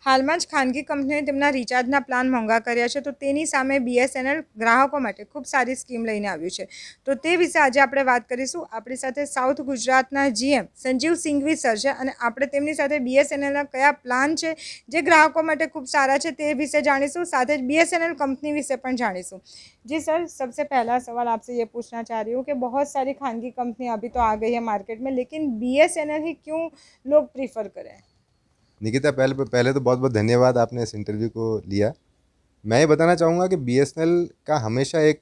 હાલમાં જ ખાનગી કંપનીઓએ તેમના રિચાર્જના પ્લાન મોંઘા કર્યા છે, તો તેની સામે BSNL ગ્રાહકો માટે ખૂબ સારી સ્કીમ લઈને આવ્યું છે. તો તે વિશે આજે આપણે વાત કરીશું. આપણી સાથે સાઉથ ગુજરાતના GM સંજીવ સિંઘવી સર છે અને આપણે તેમની સાથે BSNLના કયા પ્લાન છે જે ગ્રાહકો માટે ખૂબ સારા છે તે વિશે જાણીશું, સાથે જ BSNL कंपनी विषय पर जानीશું. जी सर, सबसे पहला सवाल आपसे ये पूछना चाह रही हूँ कि बहुत सारी खानगी कंपनियां अभी तो आ गई है मार्केट में, लेकिन BSNL ही क्यों लोग प्रीफर करें? निकिता, पहले तो बहुत बहुत धन्यवाद, आपने इस इंटरव्यू को लिया। मैं ये बताना चाहूँगा कि BSNL का हमेशा एक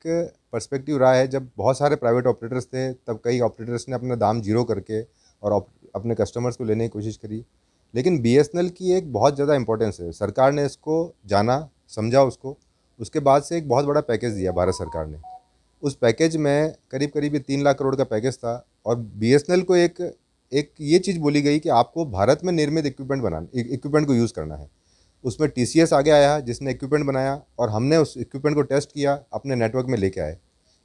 पर्सपेक्टिव रहा है। जब बहुत सारे प्राइवेट ऑपरेटर्स थे, तब कई ऑपरेटर्स ने अपना दाम जीरो करके और अपने कस्टमर्स को लेने की कोशिश करी। लेकिन BSNL की एक बहुत ज़्यादा इंपॉर्टेंस है। सरकार ने इसको जाना, समझा उसको, उसके बाद से एक बहुत बड़ा पैकेज दिया भारत सरकार ने। उस पैकेज में करीब करीब ये 3 लाख करोड़ का पैकेज था और BSNL को एक एक ये चीज़ बोली गई कि आपको भारत में निर्मित इक्विपमेंट को यूज़ करना है। उसमें TCS आगे आया, जिसने इक्विपमेंट बनाया और हमने उस इक्विपमेंट को टेस्ट किया, अपने नेटवर्क में लेके आए।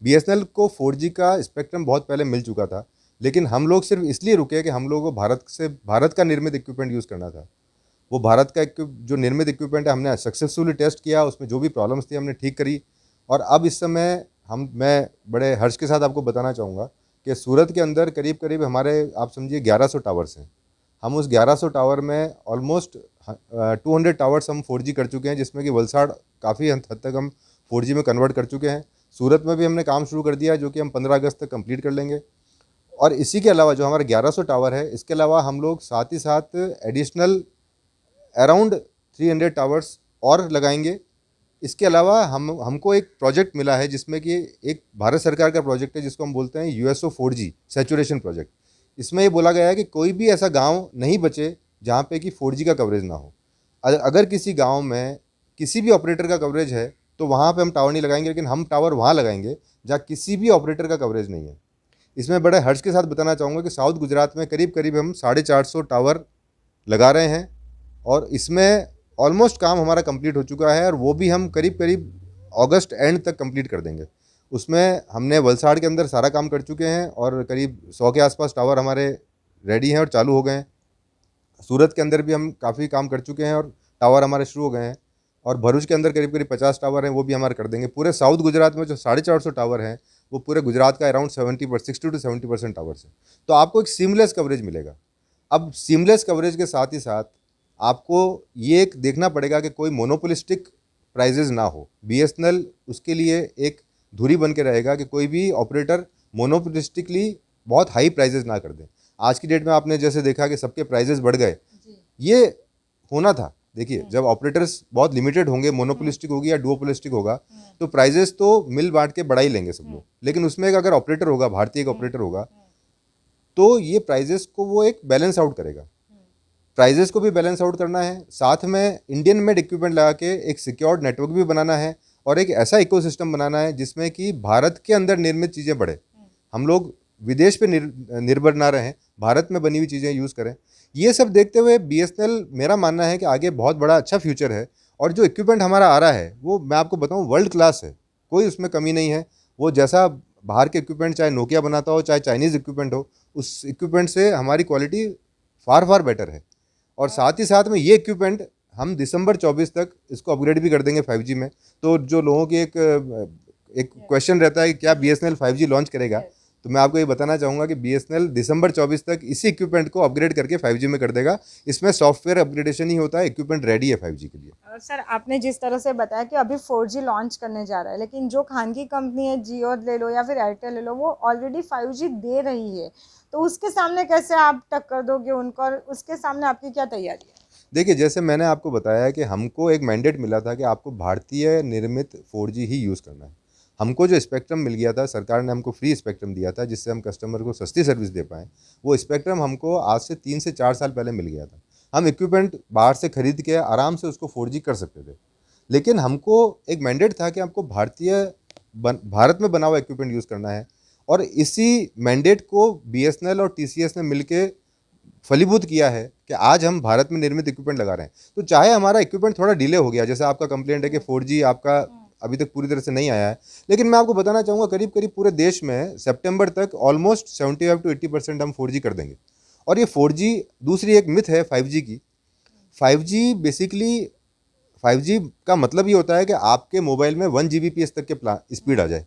BSNL को 4G का स्पेक्ट्रम बहुत पहले मिल चुका था, लेकिन हम लोग सिर्फ इसलिए रुके कि हम लोगों को भारत का निर्मित इक्विपमेंट यूज़ करना था। वो भारत का जो निर्मित इक्विपमेंट है, हमने सक्सेसफुली टेस्ट किया, उसमें जो भी प्रॉब्लम्स थी हमने ठीक करी। और अब इस समय मैं बड़े हर्ष के साथ आपको बताना चाहूँगा कि सूरत के अंदर करीब करीब हमारे, आप समझिए, 1100 टावर्स हैं। हम उस 1100 टावर में ऑलमोस्ट 200 टावर्स हम 4G कर चुके हैं, जिसमें कि वलसाड़ काफ़ी हद तक हम 4G में कन्वर्ट कर चुके हैं। सूरत में भी हमने काम शुरू कर दिया, जो कि हम 15 अगस्त तक कंप्लीट कर लेंगे। और इसी के अलावा जो हमारे 1100 टावर है, इसके अलावा हम लोग साथ ही साथ एडिशनल अराउंड 300 टावर्स और लगाएंगे। इसके अलावा हमको एक प्रोजेक्ट मिला है, जिसमें कि एक भारत सरकार का प्रोजेक्ट है, जिसको हम बोलते हैं USO 4G सैचुरेशन प्रोजेक्ट। इसमें ये बोला गया है कि कोई भी ऐसा गांव नहीं बचे जहाँ पे कि 4G का कवरेज ना हो। अगर किसी गांव में किसी भी ऑपरेटर का कवरेज है, तो वहाँ पे हम टावर नहीं लगाएंगे, लेकिन हम टावर वहाँ लगाएंगे जहाँ किसी भी ऑपरेटर का कवरेज नहीं है। इसमें बड़े हर्ष के साथ बताना चाहूँगा कि साउथ गुजरात में करीब करीब हम 450 टावर लगा रहे हैं और इसमें ऑलमोस्ट काम हमारा कंप्लीट हो चुका है और वो भी हम करीब करीब अगस्त एंड तक कंप्लीट कर देंगे। उसमें हमने वलसाड़ के अंदर सारा काम कर चुके हैं और करीब 100 के आसपास टावर हमारे रेडी हैं और चालू हो गए हैं। सूरत के अंदर भी हम काफ़ी काम कर चुके हैं और टावर हमारे शुरू हो गए हैं। और भरूच के अंदर करीब करीब 50 टावर हैं, वो भी हमारे कर देंगे। पूरे साउथ गुजरात में जो 450 टावर हैं, वो पूरे गुजरात का अराउंड 60 to 70% टावर्स हैं। तो आपको एक सीमलेस कवरेज मिलेगा। अब सीमलेस कवरेज के साथ ही साथ आपको ये एक देखना पड़ेगा कि कोई मोनोपोलिस्टिक प्राइजेज ना हो। BSNL उसके लिए एक धुरी बन के रहेगा कि कोई भी ऑपरेटर मोनोपोलिस्टिकली बहुत हाई प्राइजेज ना कर दे। आज की डेट में आपने जैसे देखा कि सबके प्राइजेज बढ़ गए, ये होना था। देखिए, जब ऑपरेटर्स बहुत लिमिटेड होंगे, मोनोपोलिस्टिक होगी या डुओपोलिस्टिक होगा, तो प्राइजेस तो मिल बांट के बढ़ा ही लेंगे सब लोग। लेकिन उसमें एक अगर ऑपरेटर होगा, भारतीय का ऑपरेटर होगा, तो ये प्राइजेस को वो एक बैलेंस आउट करेगा। प्राइजेस को भी बैलेंस आउट करना है, साथ में इंडियन मेड इक्विपमेंट लगा के एक सिक्योर्ड नेटवर्क भी बनाना है और एक ऐसा इकोसिस्टम बनाना है जिसमें कि भारत के अंदर निर्मित चीज़ें बढ़े। हम लोग विदेश पे निर्भर ना रहें, भारत में बनी हुई चीज़ें यूज़ करें। ये सब देखते हुए BSNL, मेरा मानना है कि आगे बहुत बड़ा अच्छा फ्यूचर है। और जो इक्विपमेंट हमारा आ रहा है, वो मैं आपको बताऊँ वर्ल्ड क्लास है, कोई उसमें कमी नहीं है। वो जैसा बाहर के इक्विपमेंट, चाहे नोकिया बनाता हो, चाहे चाइनीज़ इक्विपमेंट हो, उस इक्विपमेंट से हमारी क्वालिटी फार फार बेटर है। और साथ ही साथ में ये इक्विपमेंट हम दिसंबर 24 तक इसको अपग्रेड भी कर देंगे 5G में। तो जो लोगों की एक क्वेश्चन रहता है कि क्या BSNL 5G लॉन्च करेगा, तो मैं आपको ये बताना चाहूँगा कि BSNL दिसंबर 24 तक इसी इक्विपमेंट को अपग्रेड करके 5G में कर देगा। इसमें सॉफ्टवेयर अपग्रेडेशन ही होता है, इक्विपमेंट रेडी है 5G के लिए। सर, आपने जिस तरह से बताया कि अभी 4G लॉन्च करने जा रहा है, लेकिन जो खानगी कंपनी है, जियो ले लो या फिर एयरटेल ले लो, वो ऑलरेडी 5G दे रही है, तो उसके सामने कैसे आप टक्कर दोगे उनको और उसके सामने आपकी क्या तैयारी है? देखिए, जैसे मैंने आपको बताया कि हमको एक मैंडेट मिला था कि आपको भारतीय निर्मित 4G ही यूज़ करना है। हमको जो स्पेक्ट्रम मिल गया था, सरकार ने हमको फ्री स्पेक्ट्रम दिया था, जिससे हम कस्टमर को सस्ती सर्विस दे पाएँ। वो स्पेक्ट्रम हमको आज से 3 से 4 साल पहले मिल गया था। हम इक्विपमेंट बाहर से खरीद के आराम से उसको 4G कर सकते थे। लेकिन हमको एक मैंडेट था कि हमको भारत में बना हुआ इक्विपमेंट यूज़ करना है। और इसी मैंडेट को BSNL और TCS ने मिलके फलीभूत किया है कि आज हम भारत में निर्मित इक्विपमेंट लगा रहे हैं। तो चाहे हमारा इक्विपमेंट थोड़ा डिले हो गया, जैसे आपका कंप्लेंट है कि 4G आपका अभी तक पूरी तरह से नहीं आया है, लेकिन मैं आपको बताना चाहूँगा करीब करीब पूरे देश में सितंबर तक ऑलमोस्ट 75 to 80% हम 4G कर देंगे। और ये 4G, दूसरी एक मिथ है 5G की। 5G बेसिकली 5G का मतलब ये होता है कि आपके मोबाइल में 1 Gbps तक के स्पीड आ जाए।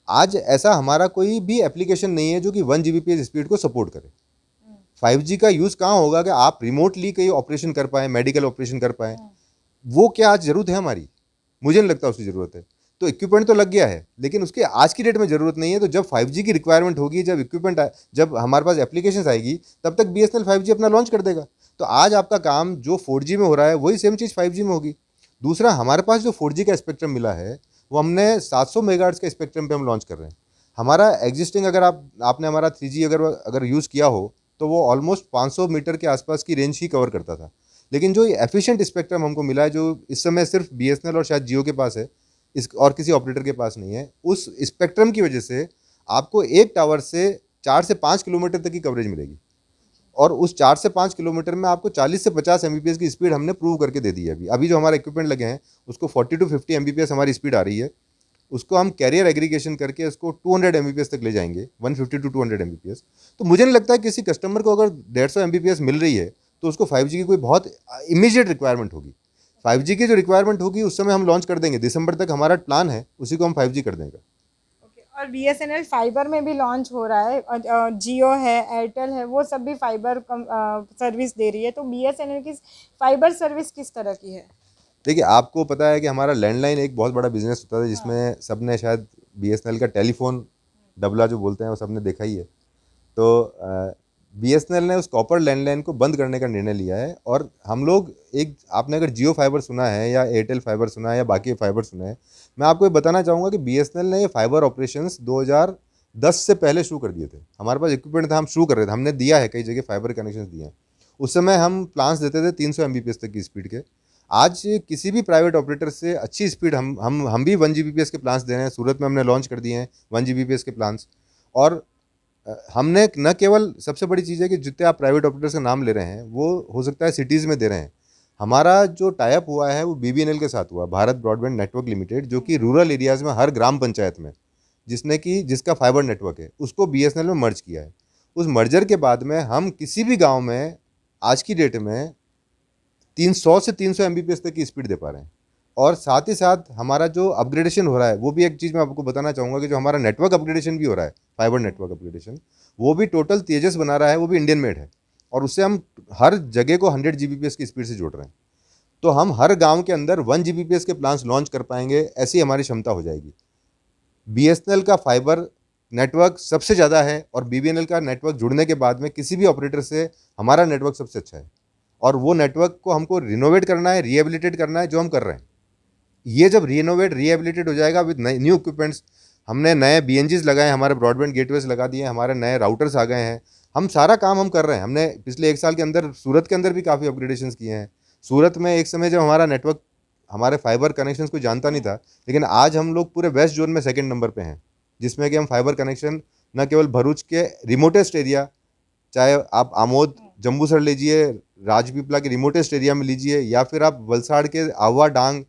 आज ऐसा हमारा कोई भी एप्लीकेशन नहीं है जो कि 1 Gbps स्पीड को सपोर्ट करे। 5G का यूज़ कहाँ होगा कि आप रिमोटली कहीं ऑपरेशन कर पाएँ, मेडिकल ऑपरेशन कर पाएँ। वो क्या आज ज़रूरत है हमारी? मुझे नहीं लगता उसकी ज़रूरत है। तो इक्विपमेंट तो लग गया है, लेकिन उसकी आज की डेट में ज़रूरत नहीं है। तो जब 5G की रिक्वायरमेंट होगी, जब हमारे पास एप्लीकेशंस आएगी, तब तक बीएसएनएल 5G अपना लॉन्च कर देगा। तो आज आपका काम जो 4G में हो रहा है, वही सेम चीज़ 5G में होगी। दूसरा, हमारे पास जो 4G का स्पेक्ट्रम मिला है, वो हमने 700 मेगाहर्ट्ज़ के स्पेक्ट्रम पे हम लॉन्च कर रहे हैं। हमारा एग्जिस्टिंग, अगर आपने हमारा 3G अगर यूज़ किया हो, तो वो ऑलमोस्ट 500 मीटर के आसपास की रेंज ही कवर करता था। लेकिन जो ये एफिशिएंट स्पेक्ट्रम हमको मिला है, जो इस समय सिर्फ बीएसएनएल और शायद जियो के पास है, इस और किसी ऑपरेटर के पास नहीं है, उस स्पेक्ट्रम की वजह से आपको एक टावर से 4 से 5 किलोमीटर तक की कवरेज मिलेगी। और उस 4 से 5 किलोमीटर में आपको 40 से 50 एमबीपीएस की स्पीड हमने प्रूव करके दे दी है। अभी जो हमारे इक्विपमेंट लगे हैं, उसको 40 टू 50 एमबीपीएस हमारी स्पीड आ रही है। उसको हम कैरियर एग्रीगेशन करके उसको 200 एमबीपीएस तक ले जाएंगे, 150 टू 200 एमबीपीएस। तो मुझे नहीं लगता है किसी कस्टमर को अगर 150 एमबीपीएस मिल रही है, तो उसको 5G की कोई बहुत इमीडिएट रिक्वायरमेंट होगी। 5G की जो रिक्वायरमेंट होगी, उस समय हम लॉन्च कर देंगे। दिसंबर तक हमारा प्लान है, उसी को हम 5G कर देंगे। ओके, और बीएसएनएल फाइबर में भी लॉन्च हो रहा है, और जियो है, एयरटेल है, वो सब भी फाइबर सर्विस दे रही है। तो बीएसएनएल की फाइबर सर्विस किस तरह की है? देखिए, आपको पता है कि हमारा लैंडलाइन एक बहुत बड़ा बिजनेस होता था, जिसमें सबने शायद बीएसएनएल का टेलीफोन डबला जो बोलते हैं, वो सबने देखा ही है। तो बीएसएनएल ने उस कॉपर लैंडलाइन को बंद करने का निर्णय लिया है। और हम लोग एक, आपने अगर जियो फाइबर सुना है या एयरटेल फाइबर सुना है या बाकी फाइबर सुना है, मैं आपको ये बताना चाहूँगा कि बीएसएनएल ने ये फाइबर ऑपरेशंस 2010 से पहले शुरू कर दिए थे। हमारे पास इक्विपमेंट था, हम शुरू कर रहे थे, हमने दिया है, कई जगह फाइबर कनेक्शन दिए हैं। उस समय हम प्लान्स देते थे 300 एमबीपीएस तक की स्पीड के। आज किसी भी प्राइवेट ऑपरेटर से अच्छी स्पीड हम भी 1 Gbps के प्लान्स दे रहे हैं। सूरत में हमने लॉन्च कर दिए हैं 1 Gbps के प्लान्स। और हमने न केवल, सबसे बड़ी चीज़ है कि जितने आप प्राइवेट ऑपरेटर्स का नाम ले रहे हैं, वो हो सकता है सिटीज़ में दे रहे हैं। हमारा जो टाई अप हुआ है, वो बीबीएनएल के साथ हुआ, भारत ब्रॉडबैंड नेटवर्क लिमिटेड, जो कि रूरल एरियाज़ में हर ग्राम पंचायत में जिसका फाइबर नेटवर्क है, उसको बीएसएनएल में मर्ज किया है। उस मर्जर के बाद में हम किसी भी गाँव में आज की डेट में 300 से 300 एमबीपीएस तक की स्पीड दे पा रहे हैं। और साथ ही साथ हमारा जो अपग्रेडेशन हो रहा है, वो भी एक चीज़ मैं आपको बताना चाहूँगा कि जो हमारा नेटवर्क अपग्रेडेशन भी हो रहा है, फाइबर नेटवर्क अपग्रेडेशन, वो भी टोटल तेजस बना रहा है, वो भी इंडियन मेड है। और उससे हम हर जगह को 100 Gbps की स्पीड से जोड़ रहे हैं। तो हम हर गांव के अंदर 1 Gbps के प्लान्स लॉन्च कर पाएंगे, ऐसी हमारी क्षमता हो जाएगी। बीएसएनएल का फाइबर नेटवर्क सबसे ज़्यादा है, और बीबीएनएल का नेटवर्क जुड़ने के बाद में किसी भी ऑपरेटर से हमारा नेटवर्क सबसे अच्छा है। और वो नेटवर्क को हमको रिनोवेट करना है, रिहेबिलिटेट करना है, जो हम कर रहे हैं। ये जब रिहेबिलिटेट हो जाएगा विद न्यू इक्विपमेंट्स, हमने नए बीएनजीज लगाए, हमारे ब्रॉडबैंड गेटवेज लगा दिए, हमारे नए राउटर्स आ गए हैं, हम सारा काम हम कर रहे हैं। हमने पिछले 1 साल के अंदर सूरत के अंदर भी काफ़ी अपग्रेडेशंस किए हैं। सूरत में एक समय जब हमारा नेटवर्क, हमारे फाइबर कनेक्शंस को जानता नहीं था, लेकिन आज हम लोग पूरे वेस्ट जोन में सेकंड नंबर पे हैं, जिसमें कि हम फाइबर कनेक्शन न केवल भरूच के रिमोटेस्ट एरिया, चाहे आप आमोद जम्बूसर लीजिए, राजपीपला के रिमोटेस्ट एरिया में लीजिए, या फिर आप वलसाड़ के आवा डांग,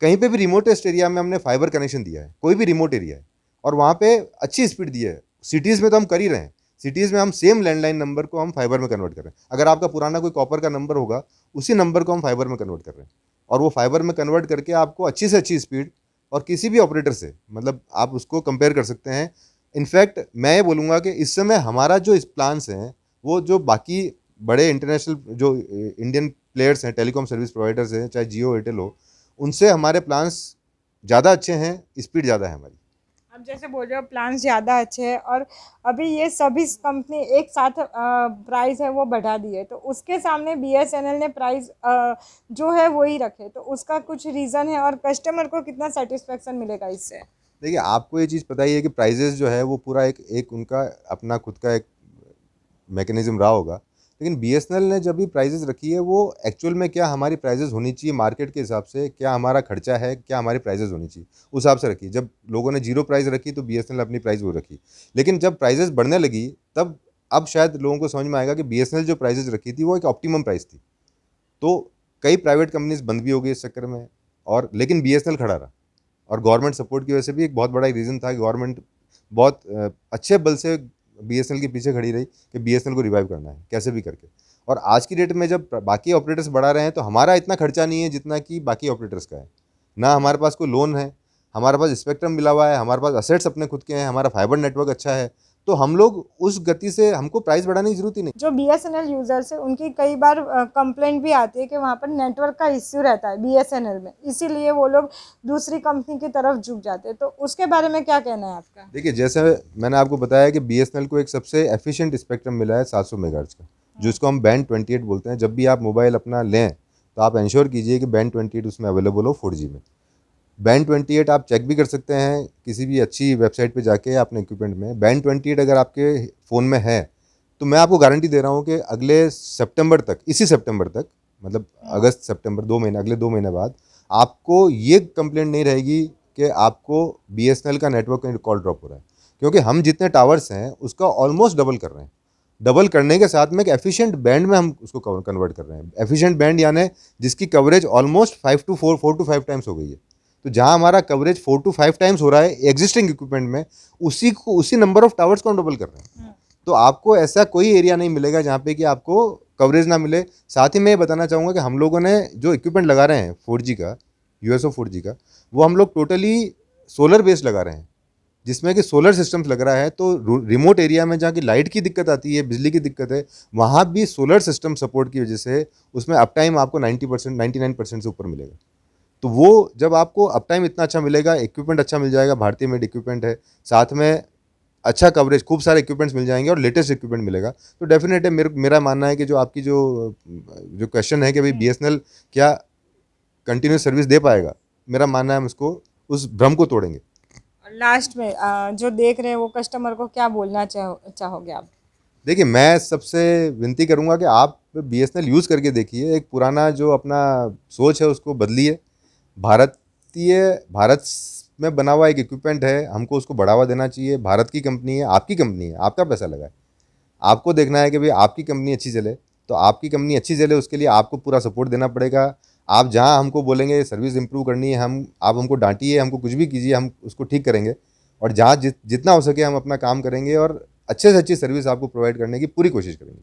कहीं पे भी रिमोटेस्ट एरिया में हमने फाइबर कनेक्शन दिया है, कोई भी रिमोट एरिया है, और वहाँ पे अच्छी स्पीड दी है। सिटीज़ में तो हम कर ही रहे हैं। सिटीज़ में हम सेम लैंडलाइन नंबर को हम फाइबर में कन्वर्ट कर रहे हैं। अगर आपका पुराना कोई कॉपर का नंबर होगा, उसी नंबर को हम फाइबर में कन्वर्ट कर रहे हैं। और वो फाइबर में कन्वर्ट करके आपको अच्छी से अच्छी स्पीड, और किसी भी ऑपरेटर से, मतलब आप उसको कंपेयर कर सकते हैं। इनफैक्ट मैं ये बोलूँगा कि इस समय हमारा जो इस प्लान्स हैं, वो जो बाकी बड़े इंटरनेशनल जो इंडियन प्लेयर्स हैं, टेलीकॉम सर्विस प्रोवाइडर्स हैं, चाहे जियो एयरटेल हो, उनसे हमारे प्लान्स ज़्यादा अच्छे हैं, स्पीड ज़्यादा है हमारी। आप जैसे बोल रहे हो प्लान ज़्यादा अच्छे हैं, और अभी ये सभी कंपनी एक साथ प्राइस है वो बढ़ा दिए, तो उसके सामने बीएसएनएल ने प्राइस जो है वो ही रखे, तो उसका कुछ रीज़न है, और कस्टमर को कितना सेटिस्फेक्शन मिलेगा इससे? देखिए, आपको ये चीज़ पता ही है कि प्राइजेस जो है वो पूरा एक एक उनका अपना खुद का एक मैकेनिज्म रहा होगा। लेकिन बीएसएनएल ने जब भी प्राइजेस रखी है, वो एक्चुअल में क्या हमारी प्राइजेस होनी चाहिए मार्केट के हिसाब से, क्या हमारा खर्चा है, क्या हमारी प्राइजेस होनी चाहिए, उस हिसाब से रखी। जब लोगों ने जीरो प्राइस रखी, तो बीएसएनएल अपनी प्राइस वो रखी। लेकिन जब प्राइजेस बढ़ने लगी, तब अब शायद लोगों को समझ में आएगा कि बीएसएनएल जो प्राइजेस रखी थी, वो एक ऑप्टिमम प्राइस थी। तो कई प्राइवेट कंपनीज बंद भी हो गई इस चक्कर में, और लेकिन बीएसएनएल खड़ा रहा। और गवर्नमेंट सपोर्ट की वजह से भी एक बहुत बड़ा रीज़न था कि गवर्नमेंट बहुत अच्छे बल से बीएसएनएल के पीछे खड़ी रही कि बीएसएनएल को रिवाइव करना है कैसे भी करके। और आज की डेट में जब बाकी ऑपरेटर्स बढ़ा रहे हैं तो हमारा इतना खर्चा नहीं है जितना कि बाकी ऑपरेटर्स का है। ना हमारे पास कोई लोन है, हमारे पास स्पेक्ट्रम मिला हुआ है, हमारे पास असेट्स अपने खुद के हैं, हमारा फाइबर नेटवर्क अच्छा है, तो हम लोग उस गति से हमको प्राइस बढ़ाने की ज़रूरत ही नहीं। जो BSNL यूज़र्स है उनकी कई बार कंप्लेंट भी आती है कि वहाँ पर नेटवर्क का इश्यू रहता है BSNL में, इसीलिए वो लोग दूसरी कंपनी की तरफ झुक जाते हैं, तो उसके बारे में क्या कहना है आपका? देखिए, जैसे मैंने आपको बताया कि BSNL को एक सबसे एफिशिएंट स्पेक्ट्रम मिला है 700 मेगाहर्ट्ज़ का, जिसको हम बैंड 28 बोलते हैं। जब भी आप मोबाइल अपना लें तो आप इंश्योर कीजिए कि बैंड 28 उसमें अवेलेबल हो 4G में। बैंड 28 आप चेक भी कर सकते हैं किसी भी अच्छी वेबसाइट पे जाके अपने इक्विपमेंट में। बैंड 28 अगर आपके फ़ोन में है तो मैं आपको गारंटी दे रहा हूँ कि अगले सितंबर तक, इसी सितंबर तक, मतलब अगस्त सितंबर 2 महीने, अगले 2 महीने बाद आपको ये कंप्लेंट नहीं रहेगी कि आपको BSNL का नेटवर्क कहीं कॉल ड्रॉप हो रहा है, क्योंकि हम जितने टावर्स हैं उसका ऑलमोस्ट डबल कर रहे हैं। डबल करने के साथ में एक एफिशिएंट बैंड में हम उसको कन्वर्ट कर रहे हैं। एफिशिएंट बैंड यानी जिसकी कवरेज ऑलमोस्ट 4 to 5 टाइम्स हो गई है। तो जहाँ हमारा कवरेज 4 to 5 टाइम्स हो रहा है एग्जिस्टिंग इक्विपमेंट में, उसी नंबर ऑफ टावर्स को हम डबल कर रहे हैं। तो आपको ऐसा कोई एरिया नहीं मिलेगा जहाँ पे कि आपको कवरेज ना मिले। साथ ही मैं ये बताना चाहूँगा कि हम लोगों ने जो इक्विपमेंट लगा रहे हैं 4G का, USO 4G का, वो हम लोग टोटली सोलर बेस्ड लगा रहे हैं, जिसमें कि सोलर सिस्टम्स लग रहा है। तो रिमोट एरिया में जहाँ की लाइट की दिक्कत आती है, बिजली की दिक्कत है, वहाँ भी सोलर सिस्टम सपोर्ट की वजह से उसमें अप टाइम आपको 90%, 99% से ऊपर मिलेगा। तो वो जब आपको अप टाइम इतना अच्छा मिलेगा, इक्विपमेंट अच्छा मिल जाएगा, भारतीय मेड इक्विपमेंट है, साथ में अच्छा कवरेज, खूब सारे इक्विपमेंट्स मिल जाएंगे और लेटेस्ट इक्विपमेंट मिलेगा, तो डेफिनेट है मेरा मानना है कि जो आपकी जो क्वेश्चन है कि भाई BSNL क्या कंटिन्यूस सर्विस दे पाएगा, मेरा मानना है हम उसको, उस भ्रम को तोड़ेंगे। लास्ट में जो देख रहे हैं वो कस्टमर को क्या बोलना चाहोगे आप? देखिए, मैं सबसे विनती करूंगा कि आप BSNL यूज़ करके देखिए। एक पुराना जो अपना सोच है उसको बदलिए। भारत में बना हुआ एक इक्विपमेंट है, हमको उसको बढ़ावा देना चाहिए। भारत की कंपनी है, आपकी कंपनी है, आपका पैसा लगा है, आपको देखना है कि भाई आपकी कंपनी अच्छी चले। तो आपकी कंपनी अच्छी चले उसके लिए आपको पूरा सपोर्ट देना पड़ेगा। आप जहाँ हमको बोलेंगे सर्विस इंप्रूव करनी है, आप हमको डांटिए, हमको कुछ भी कीजिए, हम उसको ठीक करेंगे। और जहाँ जितना हो सके हम अपना काम करेंगे और अच्छे से अच्छी सर्विस आपको प्रोवाइड करने की पूरी कोशिश करेंगे।